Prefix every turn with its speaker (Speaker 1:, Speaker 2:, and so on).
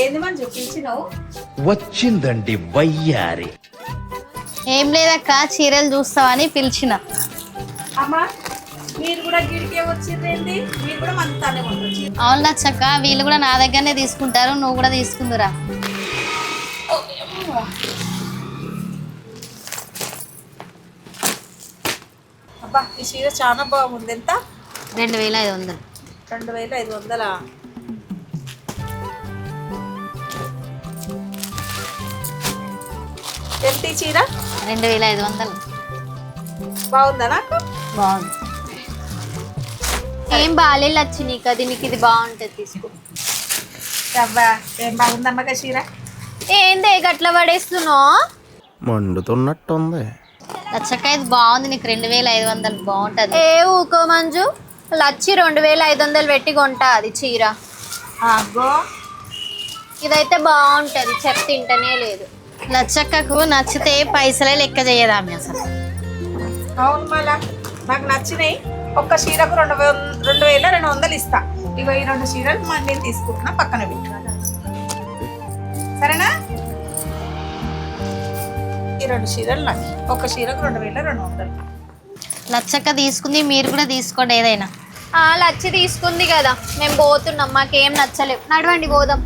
Speaker 1: ఏంది మనం చూపించినావు?
Speaker 2: వచ్చిందండి వయ్యారి.
Speaker 3: ఏం లేదక్క, చీరలు చూస్తావని పిలిచిన.
Speaker 1: అమ్మా మీరు కూడా గిడికే వచ్చిందేంటి? మీరు కూడా మంచి తానే ఉంటుంది.
Speaker 3: అవును లచ్చక్క, వీళ్ళు కూడా నా దగ్గరనే తీసుకుంటారు, నువ్వు కూడా తీసుకుందురా.
Speaker 1: అబ్బా ఈ చీర చాలా బాగుంది. ఎంత?
Speaker 3: 2500.
Speaker 1: 2500. ఎంత ఈ చీర?
Speaker 3: 2500.
Speaker 1: బాగుందా నాకు?
Speaker 3: బాగుంది.
Speaker 4: ఏం బాగాలేదు వచ్చి నీకు, అది నీకు ఇది బాగుంటుంది తీసుకో.
Speaker 1: అబ్బా ఏం బాగుందమ్మగా చీర.
Speaker 4: ఏందే గట్ల పడేస్తున్నావు?
Speaker 2: మండుతున్నట్టుంది.
Speaker 3: లచ్చక్క ఇది బాగుంది, నీకు 2500 బాగుంటది.
Speaker 4: ఏ ఊకో మంజు, లచ్చి 2500 పెట్టి కొంటా అది చీర.
Speaker 1: అగ్గో
Speaker 4: ఇదైతే బాగుంటది, చెప్తే తింటనే లేదు.
Speaker 3: లచ్చక్కకు నచ్చితే పైసలే లెక్క చేయదామి అసలు.
Speaker 1: అవును మళ్ళా నాకు నచ్చినాయి. ఒక్క చీరకు 2200 ఇస్తా. ఇగో ఈ 2 చీరలు నేను తీసుకుంటున్నా, పక్కన పెట్టు సరేనా? ఈ 2 చీరలు నాకు, ఒక్క చీరకు 2200.
Speaker 3: లచ్చక్క తీసుకుంది, మీరు కూడా తీసుకోండి ఏదైనా.
Speaker 4: లచ్చి తీసుకుంది కదా, మేము పోతున్నాం, మాకేం నచ్చలేవు. నడవండి పోదాం.